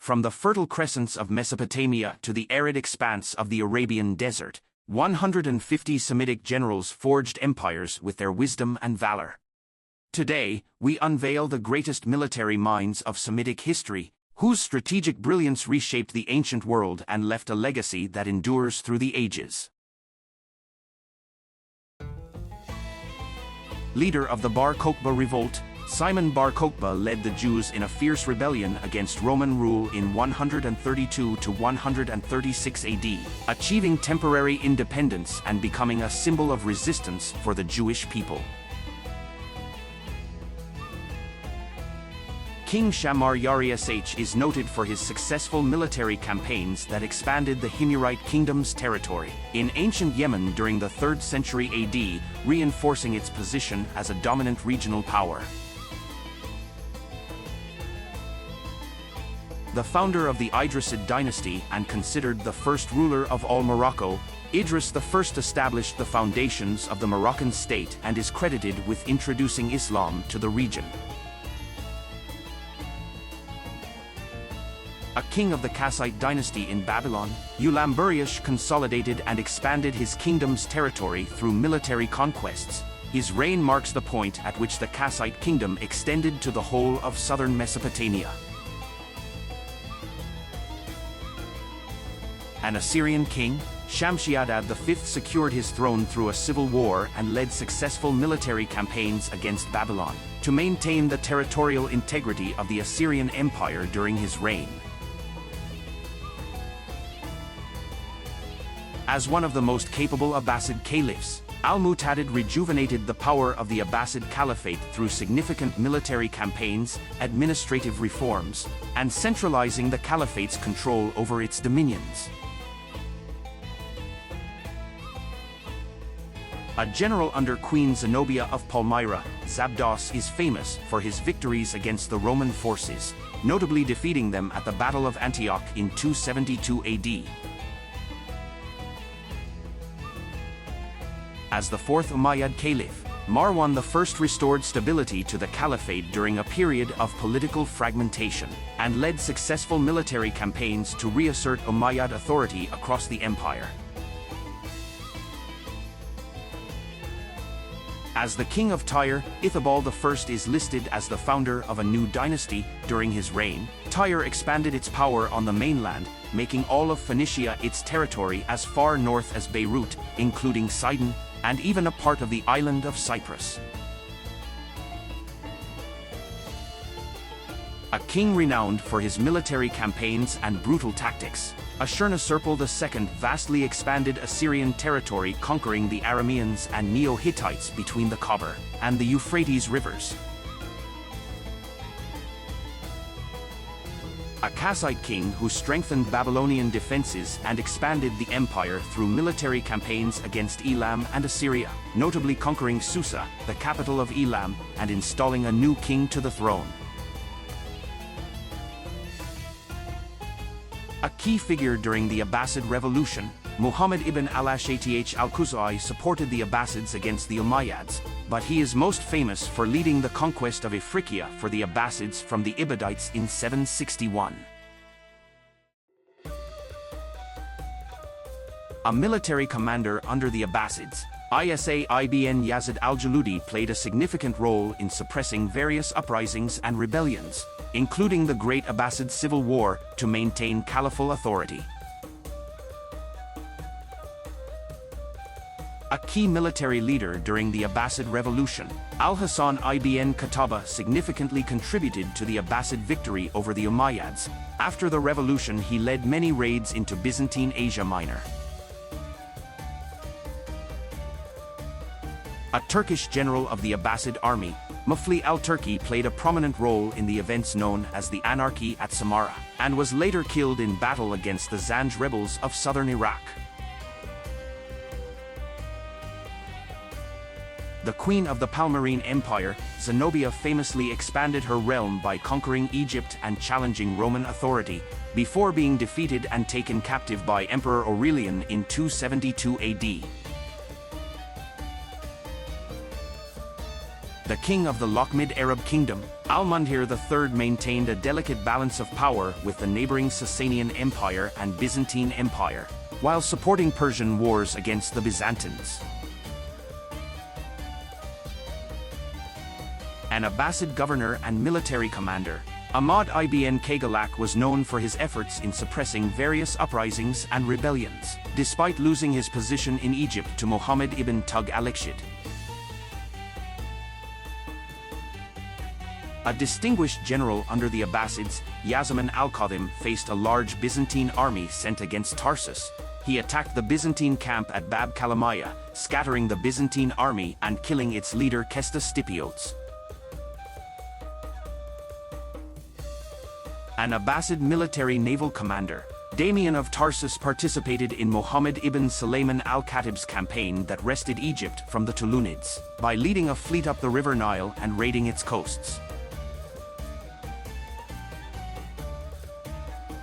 From the fertile crescents of Mesopotamia to the arid expanse of the Arabian desert, 150 Semitic generals forged empires with their wisdom and valor. Today, we unveil the greatest military minds of Semitic history, whose strategic brilliance reshaped the ancient world and left a legacy that endures through the ages. Leader of the Bar Kokhba revolt, Simon Bar Kokhba led the Jews in a fierce rebellion against Roman rule in 132 to 136 AD, achieving temporary independence and becoming a symbol of resistance for the Jewish people. King Shammar Yahri'sh is noted for his successful military campaigns that expanded the Himyarite kingdom's territory in ancient Yemen during the 3rd century AD, reinforcing its position as a dominant regional power. The founder of the Idrisid dynasty and considered the first ruler of all Morocco, Idris I established the foundations of the Moroccan state and is credited with introducing Islam to the region. A king of the Kassite dynasty in Babylon, Shammar consolidated and expanded his kingdom's territory through military conquests. His reign marks the point at which the Kassite kingdom extended to the whole of southern Mesopotamia. An Assyrian king, Shamshi-Adad V secured his throne through a civil war and led successful military campaigns against Babylon to maintain the territorial integrity of the Assyrian Empire during his reign. As one of the most capable Abbasid caliphs, Al-Mu'tadid rejuvenated the power of the Abbasid Caliphate through significant military campaigns, administrative reforms, and centralizing the caliphate's control over its dominions. A general under Queen Zenobia of Palmyra, Zabdos is famous for his victories against the Roman forces, notably defeating them at the Battle of Antioch in 272 AD. As the 4th Umayyad Caliph, Marwan I restored stability to the caliphate during a period of political fragmentation, and led successful military campaigns to reassert Umayyad authority across the empire. As the king of Tyre, Ithobaal I is listed as the founder of a new dynasty. During his reign, Tyre expanded its power on the mainland, making all of Phoenicia its territory as far north as Beirut, including Sidon, and even a part of the island of Cyprus. A king renowned for his military campaigns and brutal tactics, Ashurnasirpal II vastly expanded Assyrian territory, conquering the Arameans and Neo-Hittites between the Khabar and the Euphrates rivers. A Kassite king who strengthened Babylonian defenses and expanded the empire through military campaigns against Elam and Assyria, notably conquering Susa, the capital of Elam, and installing a new king to the throne. A key figure during the Abbasid Revolution, Muhammad ibn al-Ashtar al-Khuza'i supported the Abbasids against the Umayyads, but he is most famous for leading the conquest of Ifriqiya for the Abbasids from the Ibadites in 761. A military commander under the Abbasids, Isa ibn Yazid al-Juludi played a significant role in suppressing various uprisings and rebellions, including the Great Abbasid Civil War, to maintain caliphal authority. A key military leader during the Abbasid Revolution, Al-Hasan ibn Qahtaba significantly contributed to the Abbasid victory over the Umayyads. After the revolution, he led many raids into Byzantine Asia Minor. A Turkish general of the Abbasid army, Mufli al-Turki played a prominent role in the events known as the Anarchy at Samarra, and was later killed in battle against the Zanj rebels of southern Iraq. The queen of the Palmyrene Empire, Zenobia famously expanded her realm by conquering Egypt and challenging Roman authority, before being defeated and taken captive by Emperor Aurelian in 272 AD. The king of the Lakhmid Arab kingdom, Al-Mundhir III maintained a delicate balance of power with the neighboring Sasanian Empire and Byzantine Empire, while supporting Persian wars against the Byzantines. An Abbasid governor and military commander, Ahmad Ibn Kayghalagh was known for his efforts in suppressing various uprisings and rebellions, despite losing his position in Egypt to Muhammad ibn Tugh-al-Ikhshid. A distinguished general under the Abbasids, Yazid al-Khadim faced a large Byzantine army sent against Tarsus. He attacked the Byzantine camp at Bab Kalamaya, scattering the Byzantine army and killing its leader Kesta Stipiotes. An Abbasid military naval commander, Damian of Tarsus participated in Muhammad ibn Sulaiman al-Khatib's campaign that wrested Egypt from the Tulunids, by leading a fleet up the river Nile and raiding its coasts.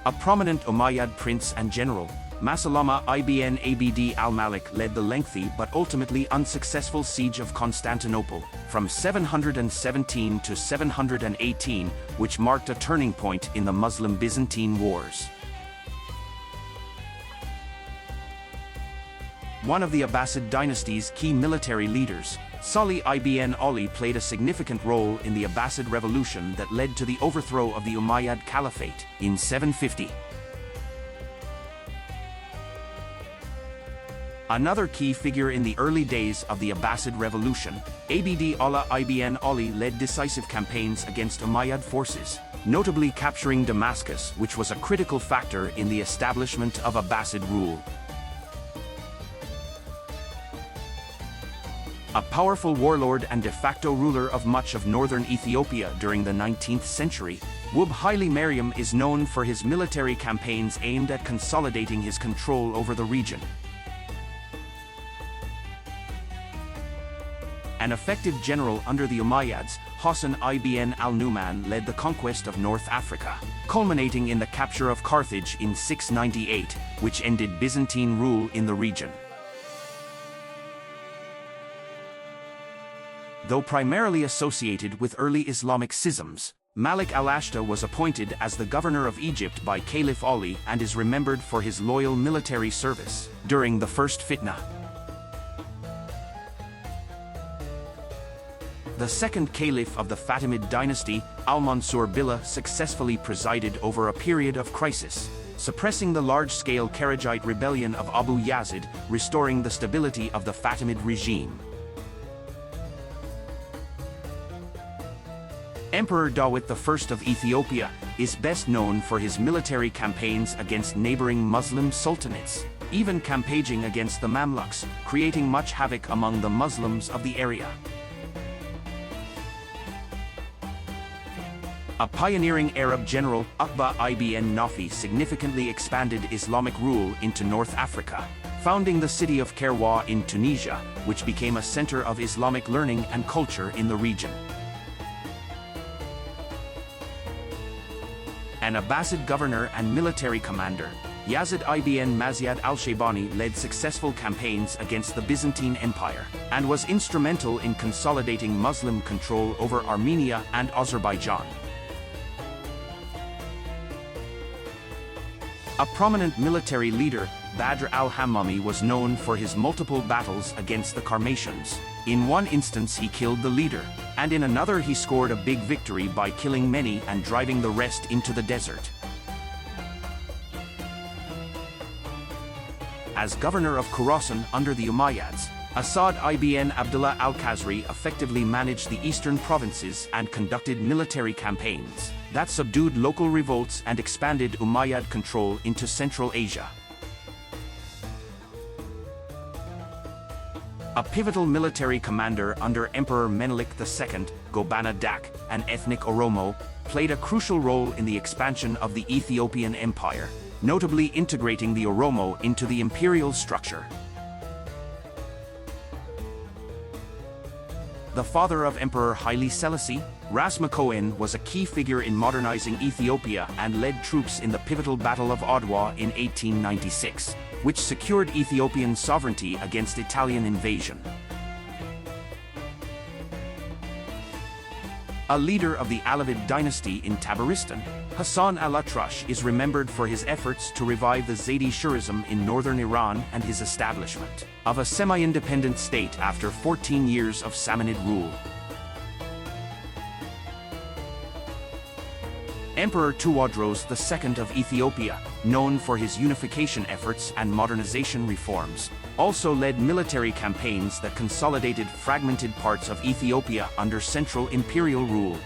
A prominent Umayyad prince and general, Masalama ibn Abd al-Malik led the lengthy but ultimately unsuccessful siege of Constantinople, from 717 to 718, which marked a turning point in the Muslim-Byzantine wars. One of the Abbasid dynasty's key military leaders, Salih ibn Ali played a significant role in the Abbasid revolution that led to the overthrow of the Umayyad Caliphate in 750. Another key figure in the early days of the Abbasid revolution, Abd Allah ibn Ali led decisive campaigns against Umayyad forces, notably capturing Damascus, which was a critical factor in the establishment of Abbasid rule. A powerful warlord and de facto ruler of much of northern Ethiopia during the 19th century, Uqbah Haile Mariam is known for his military campaigns aimed at consolidating his control over the region. An effective general under the Umayyads, Hassan ibn al-Nu'man led the conquest of North Africa, culminating in the capture of Carthage in 698, which ended Byzantine rule in the region. Though primarily associated with early Islamic schisms, Malik al-Ashtar was appointed as the governor of Egypt by Caliph Ali and is remembered for his loyal military service during the First Fitna. The second caliph of the Fatimid dynasty, al-Mansur Billah, successfully presided over a period of crisis, suppressing the large-scale Kharijite rebellion of Abu Yazid, restoring the stability of the Fatimid regime. Emperor Dawit I of Ethiopia is best known for his military campaigns against neighboring Muslim sultanates, even campaigning against the Mamluks, creating much havoc among the Muslims of the area. A pioneering Arab general, Uqbah ibn Nafi, significantly expanded Islamic rule into North Africa, founding the city of Kairouan in Tunisia, which became a center of Islamic learning and culture in the region. An Abbasid governor and military commander, Yazid ibn Mazyad al-Shaybani led successful campaigns against the Byzantine Empire, and was instrumental in consolidating Muslim control over Armenia and Azerbaijan. A prominent military leader, Badr al-Hammami, was known for his multiple battles against the Sarmatians. In one instance he killed the leader, and in another he scored a big victory by killing many and driving the rest into the desert. As governor of Khorasan under the Umayyads, Asad ibn Abdallah al-Qasri effectively managed the eastern provinces and conducted military campaigns that subdued local revolts and expanded Umayyad control into Central Asia. A pivotal military commander under Emperor Menelik II, Gobana Dacche, an ethnic Oromo, played a crucial role in the expansion of the Ethiopian Empire, notably integrating the Oromo into the imperial structure. The father of Emperor Haile Selassie, Ras Makonnen, was a key figure in modernizing Ethiopia and led troops in the pivotal Battle of Adwa in 1896, which secured Ethiopian sovereignty against Italian invasion. A leader of the Alavid dynasty in Tabaristan, Hasan al-Atrash is remembered for his efforts to revive the Zaydi Shurism in northern Iran and his establishment of a semi-independent state after 14 years of Samanid rule. Emperor Tewodros II of Ethiopia, known for his unification efforts and modernization reforms, also led military campaigns that consolidated fragmented parts of Ethiopia under central imperial rule.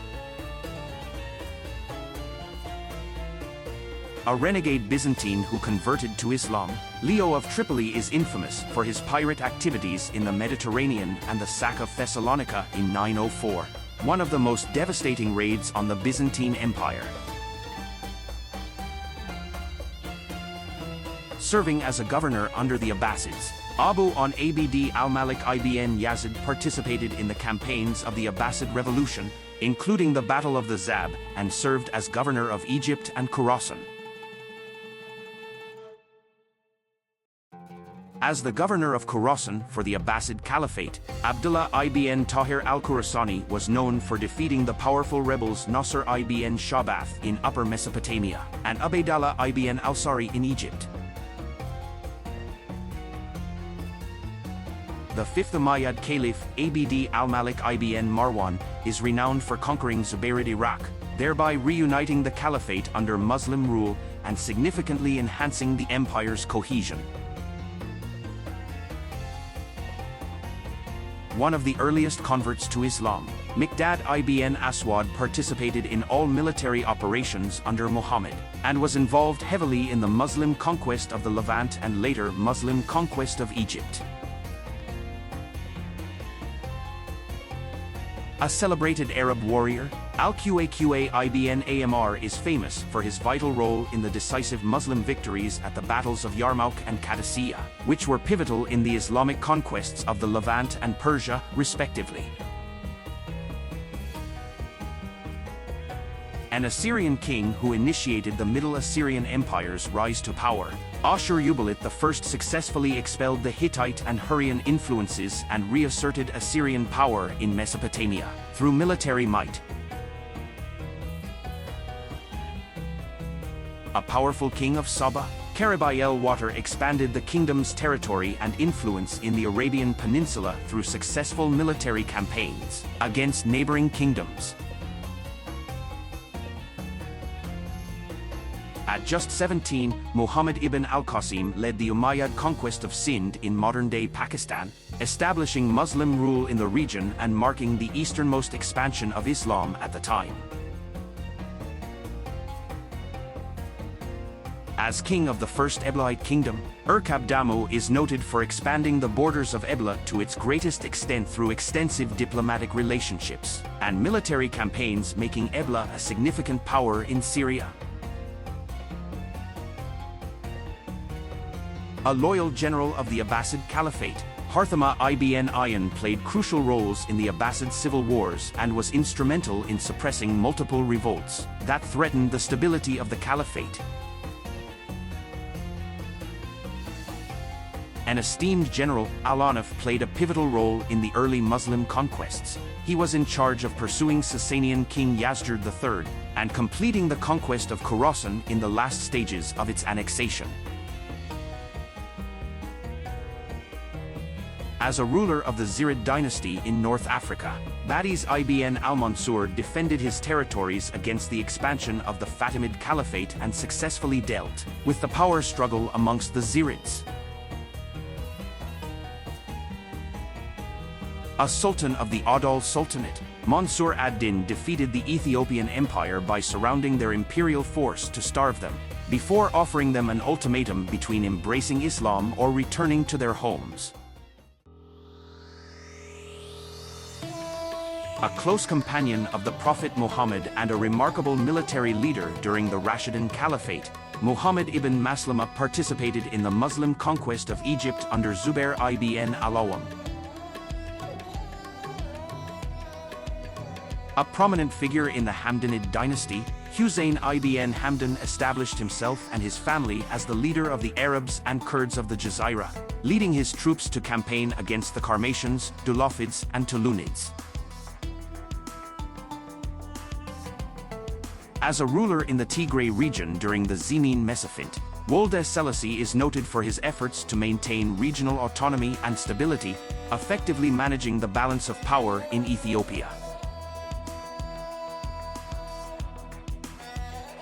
A renegade Byzantine who converted to Islam, Leo of Tripoli is infamous for his pirate activities in the Mediterranean and the sack of Thessalonica in 904, one of the most devastating raids on the Byzantine Empire. Serving as a governor under the Abbasids, Abu Abd al-Malik ibn Yazid participated in the campaigns of the Abbasid Revolution, including the Battle of the Zab, and served as governor of Egypt and Khorasan. As the governor of Khorasan for the Abbasid Caliphate, Abdullah ibn Tahir al-Khurasani was known for defeating the powerful rebels Nasr ibn Shabath in Upper Mesopotamia and Ubaydallah ibn al-Sari in Egypt. The fifth Umayyad Caliph, Abd al-Malik ibn Marwan, is renowned for conquering Zubairid Iraq, thereby reuniting the caliphate under Muslim rule and significantly enhancing the empire's cohesion. One of the earliest converts to Islam, Miqdad ibn Aswad participated in all military operations under Muhammad, and was involved heavily in the Muslim conquest of the Levant and later Muslim conquest of Egypt. A celebrated Arab warrior, al-Qaqa ibn Amr is famous for his vital role in the decisive Muslim victories at the battles of Yarmouk and Qadisiyah, which were pivotal in the Islamic conquests of the Levant and Persia, respectively. An Assyrian king who initiated the Middle Assyrian Empire's rise to power, Ashurnasirpal I successfully expelled the Hittite and Hurrian influences and reasserted Assyrian power in Mesopotamia through military might. A powerful king of Saba, Karabayel-Water expanded the kingdom's territory and influence in the Arabian Peninsula through successful military campaigns against neighboring kingdoms. At just 17, Muhammad ibn al-Qasim led the Umayyad conquest of Sindh in modern-day Pakistan, establishing Muslim rule in the region and marking the easternmost expansion of Islam at the time. As king of the First Eblaite Kingdom, Erkabdamu is noted for expanding the borders of Ebla to its greatest extent through extensive diplomatic relationships and military campaigns, making Ebla a significant power in Syria. A loyal general of the Abbasid Caliphate, Harthama ibn Ayan played crucial roles in the Abbasid civil wars and was instrumental in suppressing multiple revolts that threatened the stability of the caliphate. An esteemed general, Al-Anaf played a pivotal role in the early Muslim conquests. He was in charge of pursuing Sasanian King Yazid III and completing the conquest of Khorasan in the last stages of its annexation. As a ruler of the Zirid dynasty in North Africa, Badiz ibn al-Mansur defended his territories against the expansion of the Fatimid Caliphate and successfully dealt with the power struggle amongst the Zirids. A sultan of the Adal Sultanate, Mansur ad-Din defeated the Ethiopian Empire by surrounding their imperial force to starve them, before offering them an ultimatum between embracing Islam or returning to their homes. A close companion of the Prophet Muhammad and a remarkable military leader during the Rashidun Caliphate, Muhammad ibn Maslama participated in the Muslim conquest of Egypt under Zubair ibn al-Awwam. A prominent figure in the Hamdanid dynasty, Husayn ibn Hamdan established himself and his family as the leader of the Arabs and Kurds of the Jazeera, leading his troops to campaign against the Karmatians, Dulafids, and Tulunids. As a ruler in the Tigray region during the Zemin Mesafint, Wolde Selassie is noted for his efforts to maintain regional autonomy and stability, effectively managing the balance of power in Ethiopia.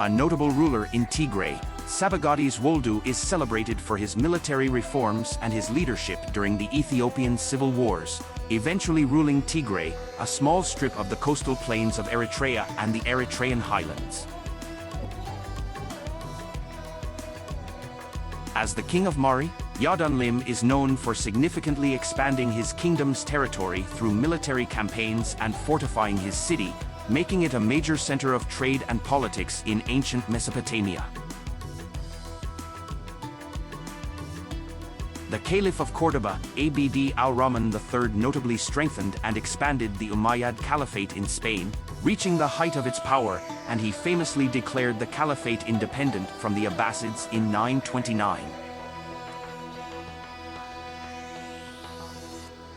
A notable ruler in Tigray, Sabagadis Wolde is celebrated for his military reforms and his leadership during the Ethiopian civil wars, eventually ruling Tigray, a small strip of the coastal plains of Eritrea and the Eritrean highlands. As the king of Mari, Yadunlim is known for significantly expanding his kingdom's territory through military campaigns and fortifying his city, making it a major center of trade and politics in ancient Mesopotamia. The Caliph of Cordoba, Abd al-Rahman III, notably strengthened and expanded the Umayyad Caliphate in Spain, reaching the height of its power, and he famously declared the Caliphate independent from the Abbasids in 929.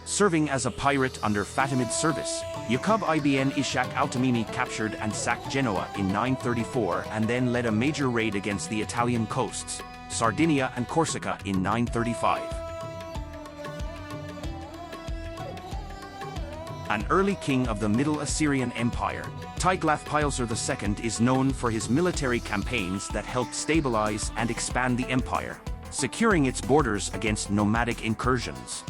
Serving as a pirate under Fatimid service, Yaqub ibn Ishaq al-Tamimi captured and sacked Genoa in 934 and then led a major raid against the Italian coasts, Sardinia and Corsica in 935. An early king of the Middle Assyrian Empire, Tiglath-Pileser II is known for his military campaigns that helped stabilize and expand the empire, securing its borders against nomadic incursions.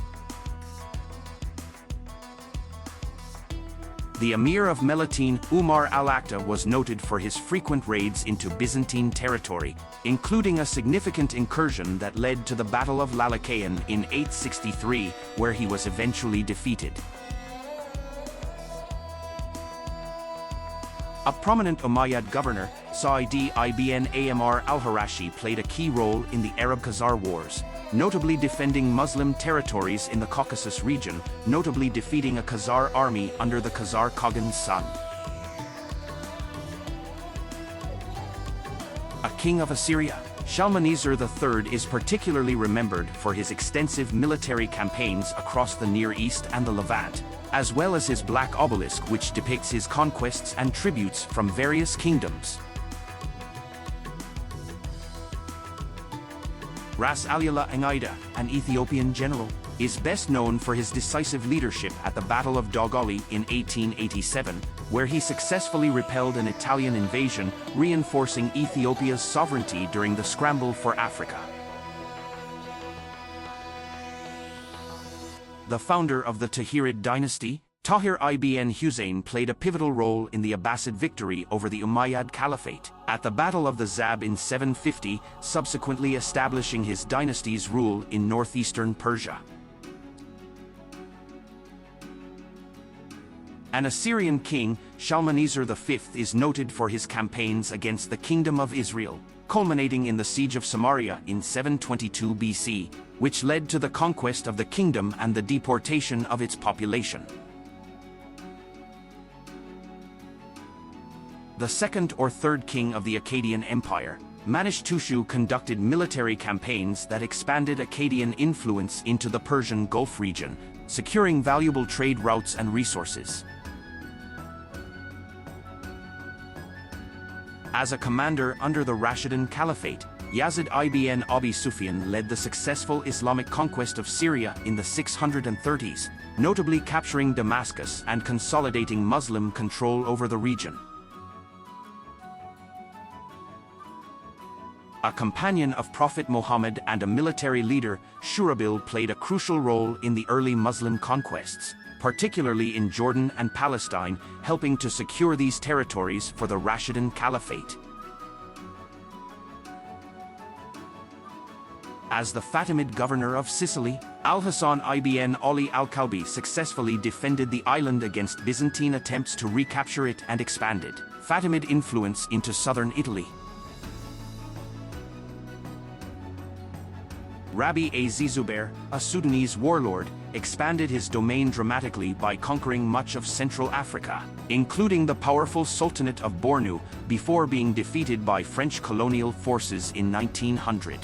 The Emir of Melitene, Umar al-Aqta, was noted for his frequent raids into Byzantine territory, including a significant incursion that led to the Battle of Lalakayan in 863, where he was eventually defeated. A prominent Umayyad governor, Sa'id ibn Amr al-Harashi, played a key role in the Arab-Khazar Wars, notably defending Muslim territories in the Caucasus region, notably defeating a Khazar army under the Khazar Khagan's son. A king of Assyria, Shalmaneser III is particularly remembered for his extensive military campaigns across the Near East and the Levant, as well as his black obelisk which depicts his conquests and tributes from various kingdoms. Ras Alila Angaida, an Ethiopian general, is best known for his decisive leadership at the Battle of Dogali in 1887, where he successfully repelled an Italian invasion, reinforcing Ethiopia's sovereignty during the scramble for Africa. The founder of the Tahirid dynasty, Tahir ibn Hussein, played a pivotal role in the Abbasid victory over the Umayyad Caliphate at the Battle of the Zab in 750, subsequently establishing his dynasty's rule in northeastern Persia. An Assyrian king, Shalmaneser V, is noted for his campaigns against the Kingdom of Israel, culminating in the Siege of Samaria in 722 BC, which led to the conquest of the kingdom and the deportation of its population. The second or third king of the Akkadian Empire, Manishtushu, conducted military campaigns that expanded Akkadian influence into the Persian Gulf region, securing valuable trade routes and resources. As a commander under the Rashidun Caliphate, Yazid ibn Abi Sufyan led the successful Islamic conquest of Syria in the 630s, notably capturing Damascus and consolidating Muslim control over the region. A companion of Prophet Muhammad and a military leader, Shurabil played a crucial role in the early Muslim conquests, particularly in Jordan and Palestine, helping to secure these territories for the Rashidun Caliphate. As the Fatimid governor of Sicily, Al-Hasan ibn Ali al-Kalbi successfully defended the island against Byzantine attempts to recapture it and expanded Fatimid influence into southern Italy. Rabbi Zubair, a Sudanese warlord, expanded his domain dramatically by conquering much of Central Africa, including the powerful Sultanate of Bornu, before being defeated by French colonial forces in 1900.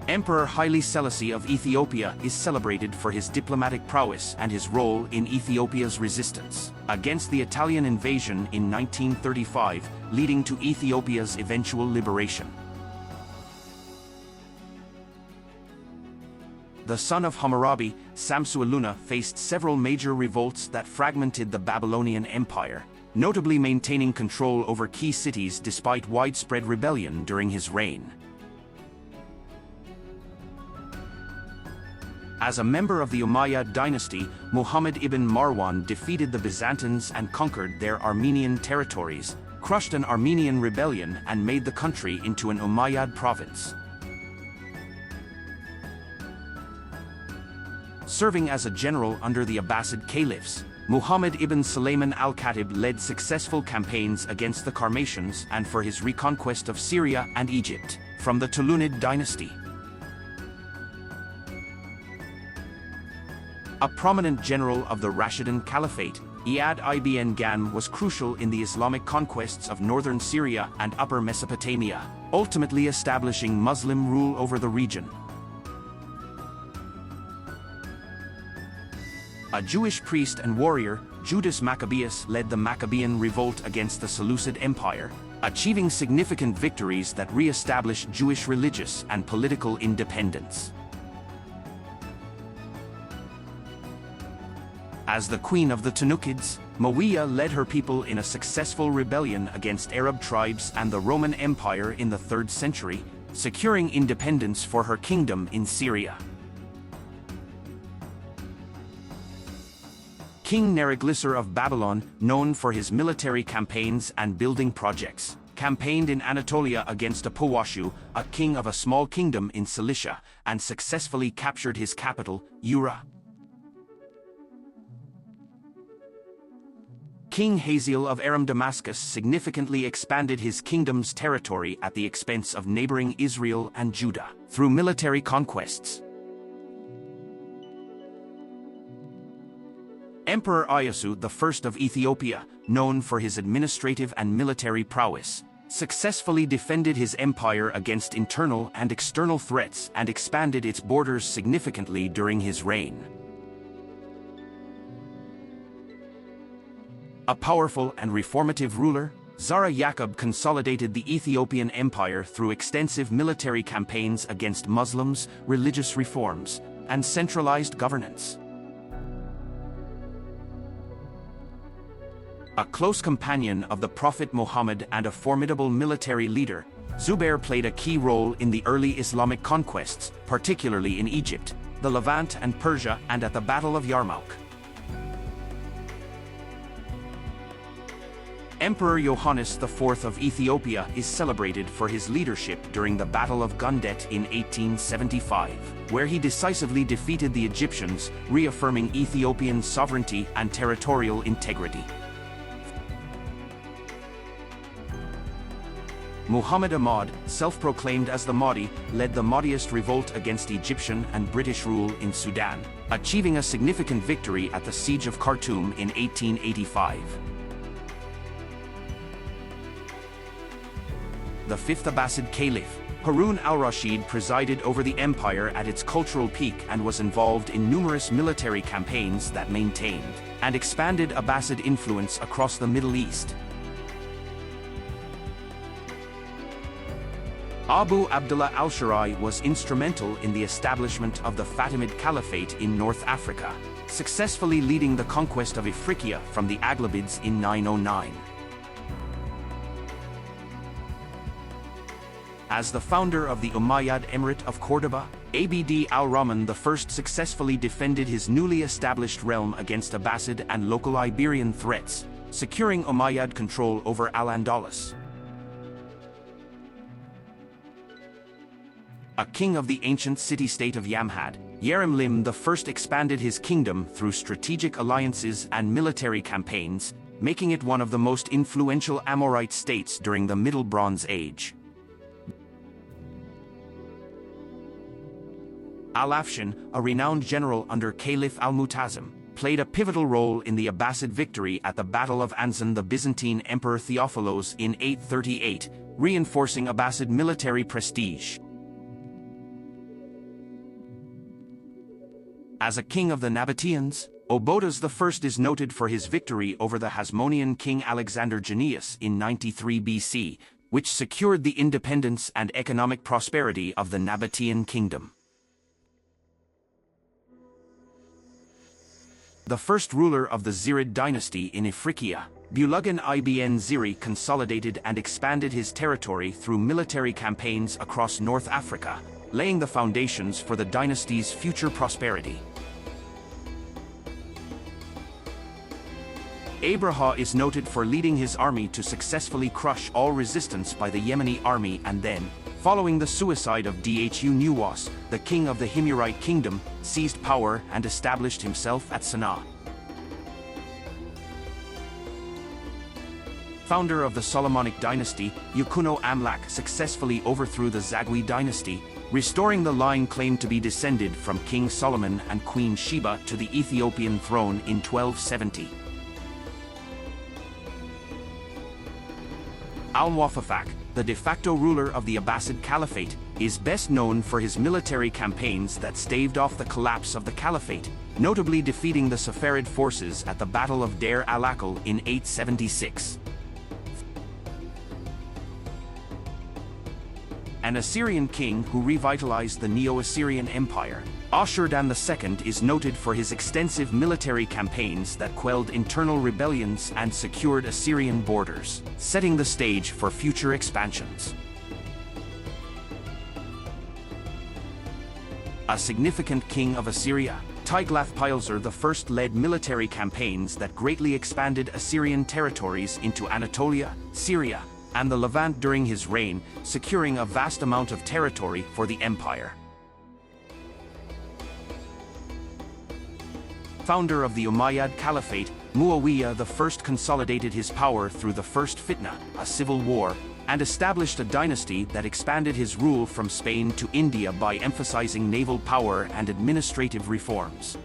Emperor Haile Selassie of Ethiopia is celebrated for his diplomatic prowess and his role in Ethiopia's resistance against the Italian invasion in 1935, leading to Ethiopia's eventual liberation. The son of Hammurabi, Samsu-Iluna faced several major revolts that fragmented the Babylonian Empire, notably maintaining control over key cities despite widespread rebellion during his reign. As a member of the Umayyad dynasty, Muhammad ibn Marwan defeated the Byzantines and conquered their Armenian territories, crushed an Armenian rebellion and made the country into an Umayyad province. Serving as a general under the Abbasid caliphs, Muhammad ibn Sulaiman al-Khatib led successful campaigns against the Sarmatians and for his reconquest of Syria and Egypt from the Tulunid dynasty. A prominent general of the Rashidun Caliphate, Iyad ibn Ghan was crucial in the Islamic conquests of northern Syria and upper Mesopotamia, ultimately establishing Muslim rule over the region. A Jewish priest and warrior, Judas Maccabeus led the Maccabean revolt against the Seleucid Empire, achieving significant victories that re-established Jewish religious and political independence. As the queen of the Tunukids, Muawiyah led her people in a successful rebellion against Arab tribes and the Roman Empire in the 3rd century, securing independence for her kingdom in Syria. King Neriglissar of Babylon, known for his military campaigns and building projects, campaigned in Anatolia against Apowashu, a king of a small kingdom in Cilicia, and successfully captured his capital, Ura. King Hazael of Aram Damascus significantly expanded his kingdom's territory at the expense of neighboring Israel and Judah through military conquests. Emperor Iyasu I of Ethiopia, known for his administrative and military prowess, successfully defended his empire against internal and external threats and expanded its borders significantly during his reign. A powerful and reformative ruler, Zara Yaqub consolidated the Ethiopian Empire through extensive military campaigns against Muslims, religious reforms, and centralized governance. A close companion of the Prophet Muhammad and a formidable military leader, Zubair played a key role in the early Islamic conquests, particularly in Egypt, the Levant and Persia, and at the Battle of Yarmouk. Emperor Yohannes IV of Ethiopia is celebrated for his leadership during the Battle of Gundet in 1875, where he decisively defeated the Egyptians, reaffirming Ethiopian sovereignty and territorial integrity. Muhammad Ahmad, self-proclaimed as the Mahdi, led the Mahdiist revolt against Egyptian and British rule in Sudan, achieving a significant victory at the Siege of Khartoum in 1885. The 5th Abbasid Caliph, Harun al-Rashid, presided over the empire at its cultural peak and was involved in numerous military campaigns that maintained and expanded Abbasid influence across the Middle East. Abu Abdullah al-Sharai was instrumental in the establishment of the Fatimid Caliphate in North Africa, successfully leading the conquest of Ifriqiya from the Aghlabids in 909. As the founder of the Umayyad Emirate of Cordoba, Abd al-Rahman I successfully defended his newly established realm against Abbasid and local Iberian threats, securing Umayyad control over Al-Andalus. A king of the ancient city-state of Yamhad, Yarim I expanded his kingdom through strategic alliances and military campaigns, making it one of the most influential Amorite states during the Middle Bronze Age. Al-Afshan, a renowned general under Caliph al-Mu'tasim, played a pivotal role in the Abbasid victory at the Battle of Anzan. The Byzantine Emperor Theophilos in 838, reinforcing Abbasid military prestige. As a king of the Nabateans, Obodas I is noted for his victory over the Hasmonean king Alexander Jannaeus in 93 BC, which secured the independence and economic prosperity of the Nabatean kingdom. The first ruler of the Zirid dynasty in Ifriqiya, Bulagan ibn Ziri, consolidated and expanded his territory through military campaigns across North Africa, laying the foundations for the dynasty's future prosperity. Abraha is noted for leading his army to successfully crush all resistance by the Yemeni army and then, following the suicide of Dhu Nuwas, the king of the Himyarite kingdom, seized power and established himself at Sana'a. Founder of the Solomonic dynasty, Yukuno Amlak successfully overthrew the Zagwe dynasty, restoring the line claimed to be descended from King Solomon and Queen Sheba to the Ethiopian throne in 1270. Al-Muwaffaq, the de facto ruler of the Abbasid Caliphate, is best known for his military campaigns that staved off the collapse of the Caliphate, notably defeating the Safarid forces at the Battle of Deir al-Akal in 876. An Assyrian king who revitalized the Neo-Assyrian Empire, Ashur-dan II is noted for his extensive military campaigns that quelled internal rebellions and secured Assyrian borders, setting the stage for future expansions. A significant king of Assyria, Tiglath-Pileser I led military campaigns that greatly expanded Assyrian territories into Anatolia, Syria, and the Levant during his reign, securing a vast amount of territory for the empire. Founder of the Umayyad Caliphate, Muawiyah I consolidated his power through the First Fitna, a civil war, and established a dynasty that expanded his rule from Spain to India by emphasizing naval power and administrative reforms.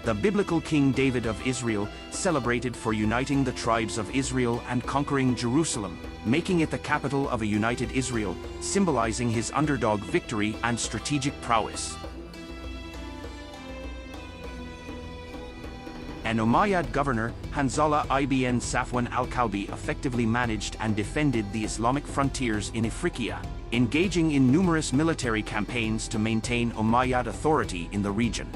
The biblical King David of Israel, celebrated for uniting the tribes of Israel and conquering Jerusalem, making it the capital of a united Israel, symbolizing his underdog victory and strategic prowess. An Umayyad governor, Hanzala ibn Safwan al-Kalbi, effectively managed and defended the Islamic frontiers in Ifriqiya, engaging in numerous military campaigns to maintain Umayyad authority in the region.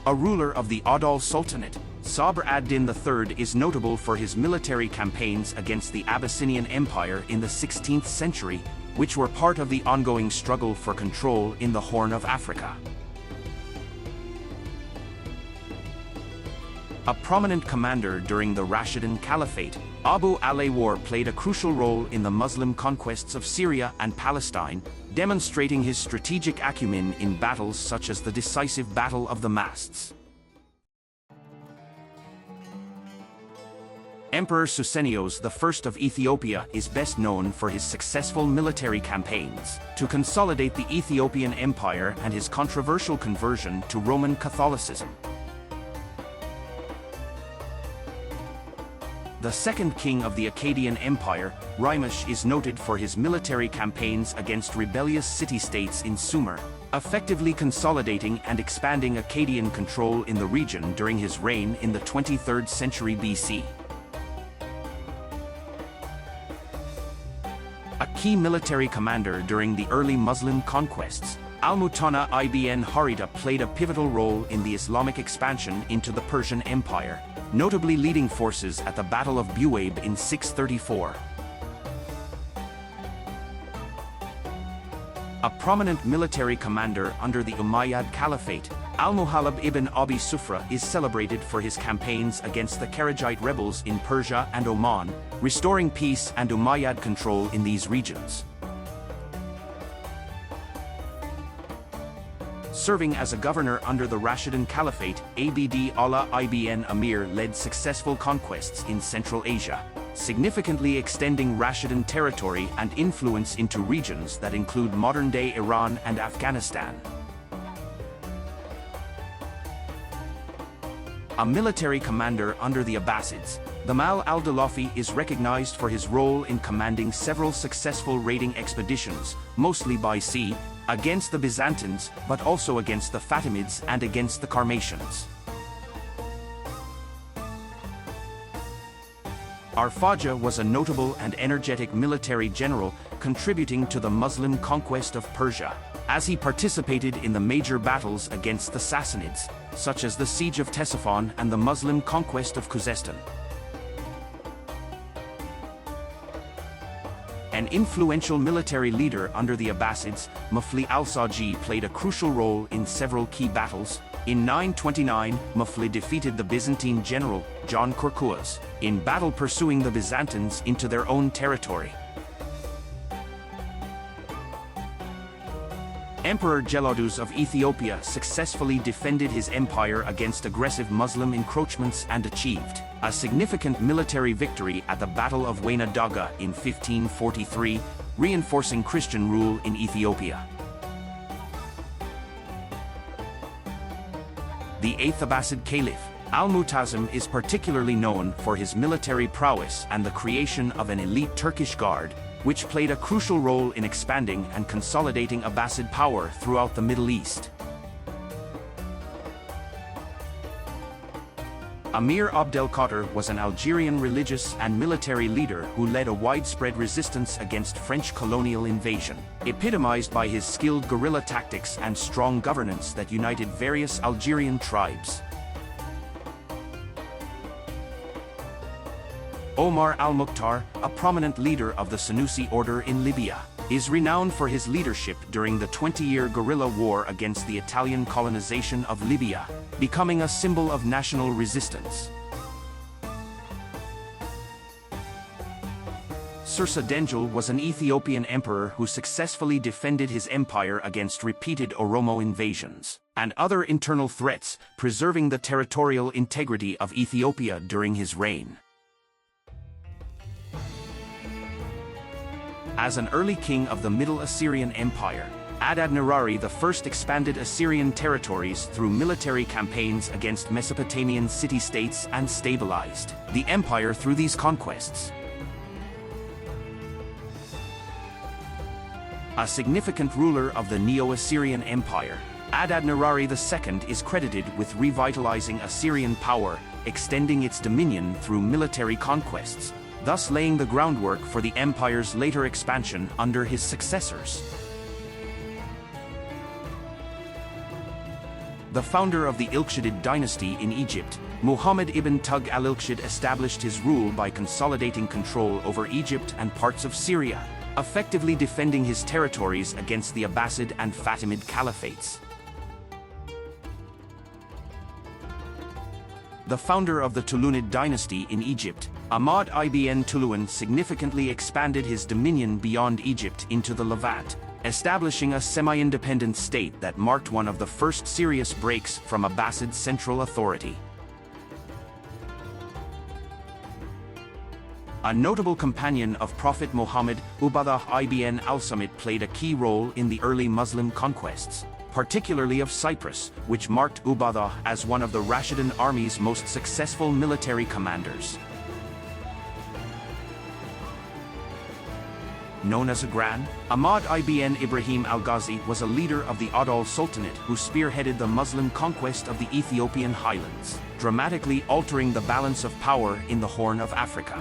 A ruler of the Adal Sultanate, Sabr ad-Din III is notable for his military campaigns against the Abyssinian Empire in the 16th century, which were part of the ongoing struggle for control in the Horn of Africa. A prominent commander during the Rashidun Caliphate, Abu al-Aywar played a crucial role in the Muslim conquests of Syria and Palestine, demonstrating his strategic acumen in battles such as the decisive Battle of the Masts. Emperor Susenyos I of Ethiopia is best known for his successful military campaigns to consolidate the Ethiopian Empire and his controversial conversion to Roman Catholicism. The second king of the Akkadian Empire, Yahri'sh, is noted for his military campaigns against rebellious city-states in Sumer, effectively consolidating and expanding Akkadian control in the region during his reign in the 23rd century BC. A key military commander during the early Muslim conquests, Al-Mutanna ibn Harita played a pivotal role in the Islamic expansion into the Persian Empire, notably leading forces at the Battle of Buwaib in 634. A prominent military commander under the Umayyad Caliphate, Al-Muhallab ibn Abi Sufra is celebrated for his campaigns against the Kharajite rebels in Persia and Oman, restoring peace and Umayyad control in these regions. Serving as a governor under the Rashidun Caliphate, Abd Allah ibn Amir led successful conquests in Central Asia, significantly extending Rashidun territory and influence into regions that include modern-day Iran and Afghanistan. A military commander under the Abbasids, Damian al-Dalafi is recognized for his role in commanding several successful raiding expeditions, mostly by sea, against the Byzantines, but also against the Fatimids and against the Sarmatians. Ar-Fajr was a notable and energetic military general contributing to the Muslim conquest of Persia, as he participated in the major battles against the Sassanids, such as the Siege of Ctesiphon and the Muslim conquest of Khuzestan. An influential military leader under the Abbasids, Mufli al-Saji played a crucial role in several key battles. In 929, Mufli defeated the Byzantine general, John Kourkouaz, in battle pursuing the Byzantines into their own territory. Emperor Gelawdus of Ethiopia successfully defended his empire against aggressive Muslim encroachments and achieved a significant military victory at the Battle of Wayna Daga in 1543, reinforcing Christian rule in Ethiopia. The 8th Abbasid Caliph, Al-Mu'tasim, is particularly known for his military prowess and the creation of an elite Turkish guard, which played a crucial role in expanding and consolidating Abbasid power throughout the Middle East. Amir Abdelkader was an Algerian religious and military leader who led a widespread resistance against French colonial invasion, epitomized by his skilled guerrilla tactics and strong governance that united various Algerian tribes. Omar al-Mukhtar, a prominent leader of the Senussi order in Libya, is renowned for his leadership during the 20-year guerrilla war against the Italian colonization of Libya, becoming a symbol of national resistance. Sirsa Dengel was an Ethiopian emperor who successfully defended his empire against repeated Oromo invasions and other internal threats, preserving the territorial integrity of Ethiopia during his reign. As an early king of the Middle Assyrian Empire, Adad-nirari I expanded Assyrian territories through military campaigns against Mesopotamian city-states and stabilized the empire through these conquests. A significant ruler of the Neo-Assyrian Empire, Adad-nirari II is credited with revitalizing Assyrian power, extending its dominion through military conquests, thus laying the groundwork for the empire's later expansion under his successors. The founder of the Ilkshidid dynasty in Egypt, Muhammad ibn Tugh al-Ilkshid, established his rule by consolidating control over Egypt and parts of Syria, effectively defending his territories against the Abbasid and Fatimid caliphates. The founder of the Tulunid dynasty in Egypt, Ahmad ibn Tuluan, significantly expanded his dominion beyond Egypt into the Levant, establishing a semi-independent state that marked one of the first serious breaks from Abbasid central authority. A notable companion of Prophet Muhammad, Ubadah ibn al-Samit, played a key role in the early Muslim conquests, particularly of Cyprus, which marked Ubadah as one of the Rashidun army's most successful military commanders. Known as a Gran, Ahmad ibn Ibrahim al-Ghazi was a leader of the Adal Sultanate who spearheaded the Muslim conquest of the Ethiopian highlands, dramatically altering the balance of power in the Horn of Africa.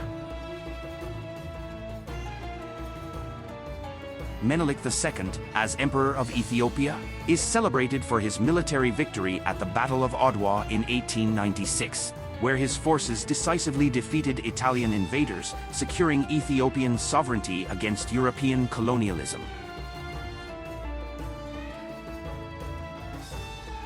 Menelik II, as Emperor of Ethiopia, is celebrated for his military victory at the Battle of Adwa in 1896, where his forces decisively defeated Italian invaders, securing Ethiopian sovereignty against European colonialism.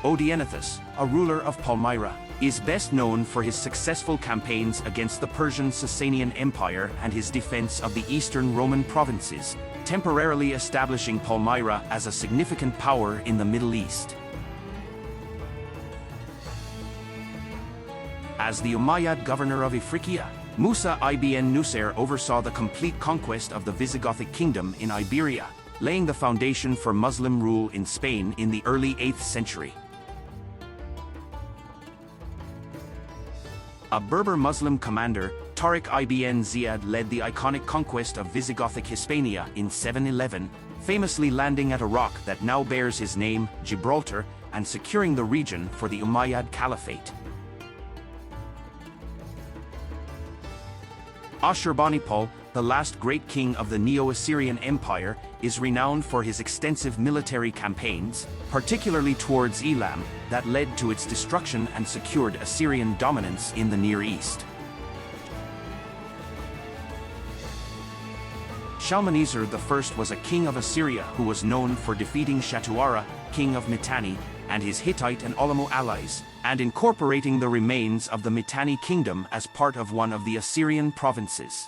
Odenathus, a ruler of Palmyra, is best known for his successful campaigns against the Persian Sasanian Empire and his defense of the eastern Roman provinces, temporarily establishing Palmyra as a significant power in the Middle East. As the Umayyad governor of Ifriqiya, Musa ibn Nusair oversaw the complete conquest of the Visigothic kingdom in Iberia, laying the foundation for Muslim rule in Spain in the early 8th century. A Berber Muslim commander, Tariq ibn Ziyad led the iconic conquest of Visigothic Hispania in 711, famously landing at a rock that now bears his name, Gibraltar, and securing the region for the Umayyad Caliphate. Ashurnasirpal, the last great king of the Neo-Assyrian Empire, is renowned for his extensive military campaigns, particularly towards Elam, that led to its destruction and secured Assyrian dominance in the Near East. Shalmaneser I was a king of Assyria who was known for defeating Shatuara, king of Mitanni, and his Hittite and Olamo allies, and incorporating the remains of the Mitanni kingdom as part of one of the Assyrian provinces.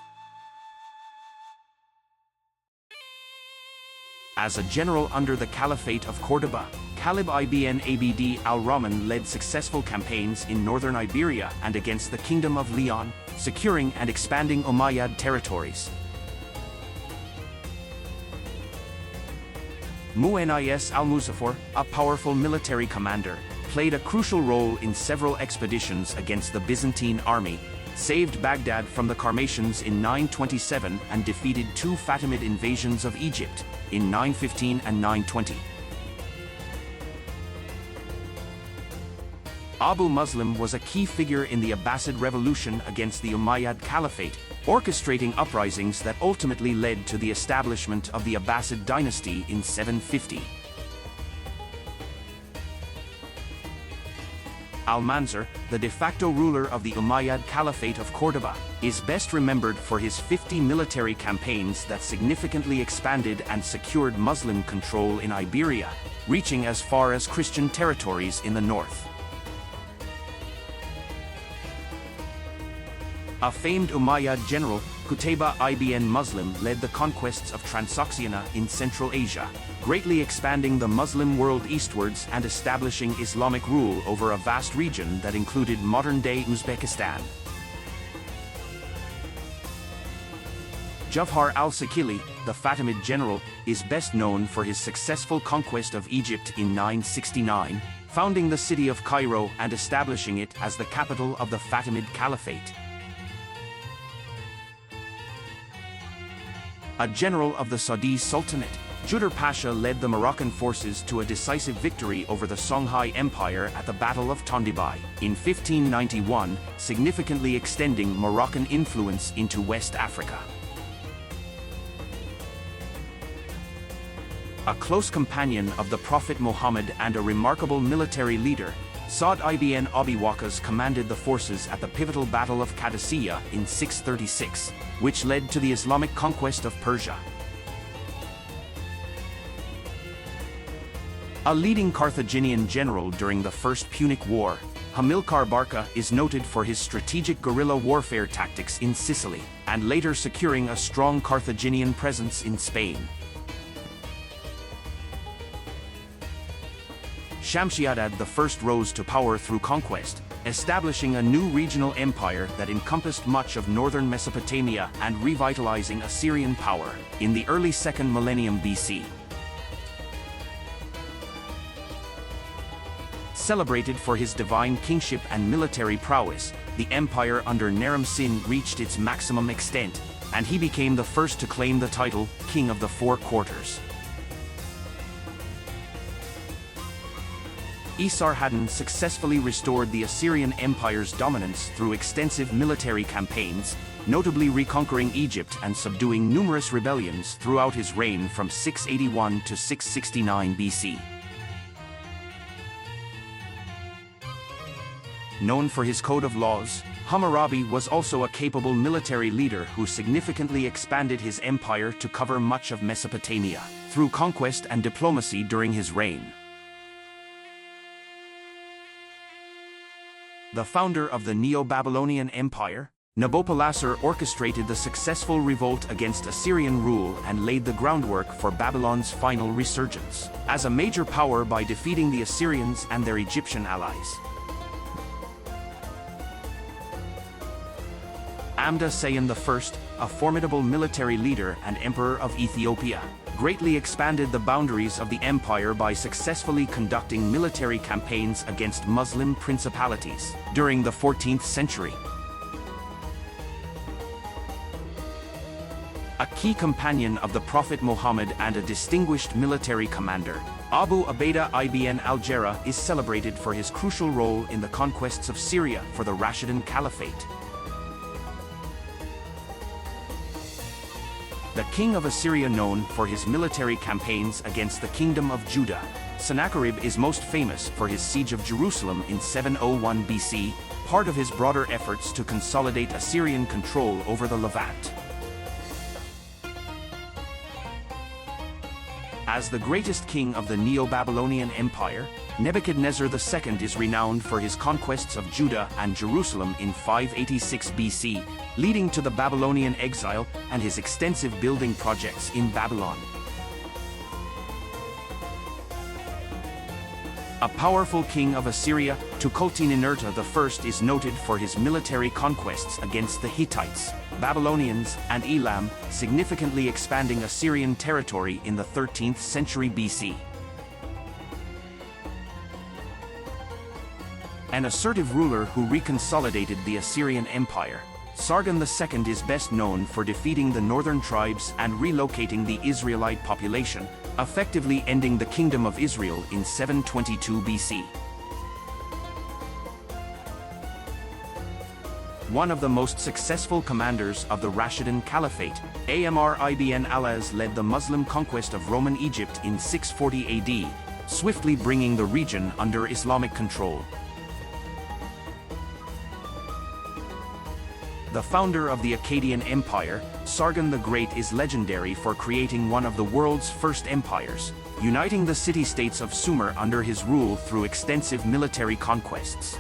As a general under the Caliphate of Cordoba, Khalid ibn Abd al-Rahman led successful campaigns in northern Iberia and against the Kingdom of Leon, securing and expanding Umayyad territories. Mu'ayyis al-Muzaffar, a powerful military commander, played a crucial role in several expeditions against the Byzantine army, saved Baghdad from the Sarmatians in 927 and defeated two Fatimid invasions of Egypt in 915 and 920. Abu Muslim was a key figure in the Abbasid revolution against the Umayyad Caliphate, orchestrating uprisings that ultimately led to the establishment of the Abbasid dynasty in 750. Al-Mansur, the de facto ruler of the Umayyad Caliphate of Cordoba, is best remembered for his 50 military campaigns that significantly expanded and secured Muslim control in Iberia, reaching as far as Christian territories in the north. A famed Umayyad general, Qutayba ibn Muslim, led the conquests of Transoxiana in Central Asia, greatly expanding the Muslim world eastwards and establishing Islamic rule over a vast region that included modern-day Uzbekistan. Jawhar al-Sakili, the Fatimid general, is best known for his successful conquest of Egypt in 969, founding the city of Cairo and establishing it as the capital of the Fatimid Caliphate. A general of the Saudi Sultanate, Judar Pasha led the Moroccan forces to a decisive victory over the Songhai Empire at the Battle of Tondibai in 1591, significantly extending Moroccan influence into West Africa. A close companion of the Prophet Muhammad and a remarkable military leader, Sa'd ibn Abi Waqqas commanded the forces at the pivotal Battle of Qadisiyah in 636, which led to the Islamic conquest of Persia. A leading Carthaginian general during the First Punic War, Hamilcar Barca is noted for his strategic guerrilla warfare tactics in Sicily, and later securing a strong Carthaginian presence in Spain. Shamshi-Adad I rose to power through conquest, establishing a new regional empire that encompassed much of northern Mesopotamia and revitalizing Assyrian power in the early 2nd millennium BC. Celebrated for his divine kingship and military prowess, the empire under Naram-Sin reached its maximum extent, and he became the first to claim the title King of the Four Quarters. Esarhaddon successfully restored the Assyrian Empire's dominance through extensive military campaigns, notably reconquering Egypt and subduing numerous rebellions throughout his reign from 681 to 669 BC. Known for his code of laws, Hammurabi was also a capable military leader who significantly expanded his empire to cover much of Mesopotamia through conquest and diplomacy during his reign. The founder of the Neo-Babylonian Empire, Nabopolassar orchestrated the successful revolt against Assyrian rule and laid the groundwork for Babylon's final resurgence as a major power by defeating the Assyrians and their Egyptian allies. Amda Sayan I, a formidable military leader and emperor of Ethiopia, greatly expanded the boundaries of the empire by successfully conducting military campaigns against Muslim principalities during the 14th century. A key companion of the Prophet Muhammad and a distinguished military commander, Abu Ubaidah ibn al-Jarrah is celebrated for his crucial role in the conquests of Syria for the Rashidun Caliphate. The king of Assyria, known for his military campaigns against the kingdom of Judah, Sennacherib is most famous for his siege of Jerusalem in 701 BC, part of his broader efforts to consolidate Assyrian control over the Levant. As the greatest king of the Neo-Babylonian Empire, Nebuchadnezzar II is renowned for his conquests of Judah and Jerusalem in 586 BC, leading to the Babylonian exile and his extensive building projects in Babylon. A powerful king of Assyria, Tukulti-Ninurta I is noted for his military conquests against the Hittites, Babylonians, and Elam, significantly expanding Assyrian territory in the 13th century BC. An assertive ruler who reconsolidated the Assyrian Empire, Sargon II is best known for defeating the northern tribes and relocating the Israelite population, effectively ending the Kingdom of Israel in 722 BC. One of the most successful commanders of the Rashidun Caliphate, Amr ibn al-As led the Muslim conquest of Roman Egypt in 640 AD, swiftly bringing the region under Islamic control. The founder of the Akkadian Empire, Sargon the Great is legendary for creating one of the world's first empires, uniting the city-states of Sumer under his rule through extensive military conquests.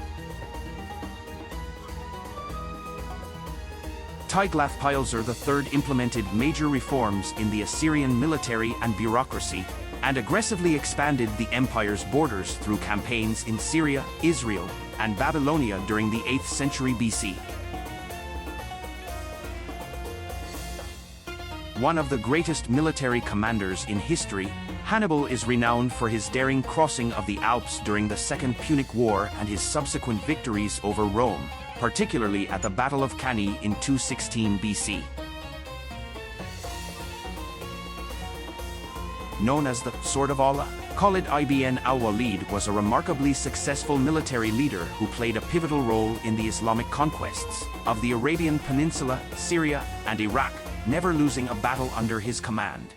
Tiglath-Pileser III implemented major reforms in the Assyrian military and bureaucracy, and aggressively expanded the empire's borders through campaigns in Syria, Israel, and Babylonia during the 8th century BC. One of the greatest military commanders in history, Hannibal is renowned for his daring crossing of the Alps during the Second Punic War and his subsequent victories over Rome, particularly at the Battle of Cannae in 216 BC. Known as the Sword of Allah, Khalid ibn al-Walid was a remarkably successful military leader who played a pivotal role in the Islamic conquests of the Arabian Peninsula, Syria, and Iraq, never losing a battle under his command.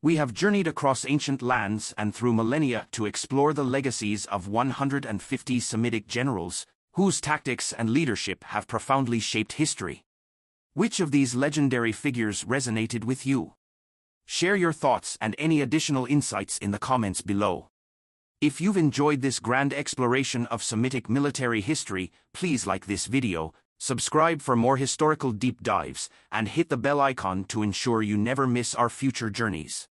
We have journeyed across ancient lands and through millennia to explore the legacies of 150 Semitic generals, whose tactics and leadership have profoundly shaped history. Which of these legendary figures resonated with you? Share your thoughts and any additional insights in the comments below. If you've enjoyed this grand exploration of Semitic military history, please like this video, subscribe for more historical deep dives, and hit the bell icon to ensure you never miss our future journeys.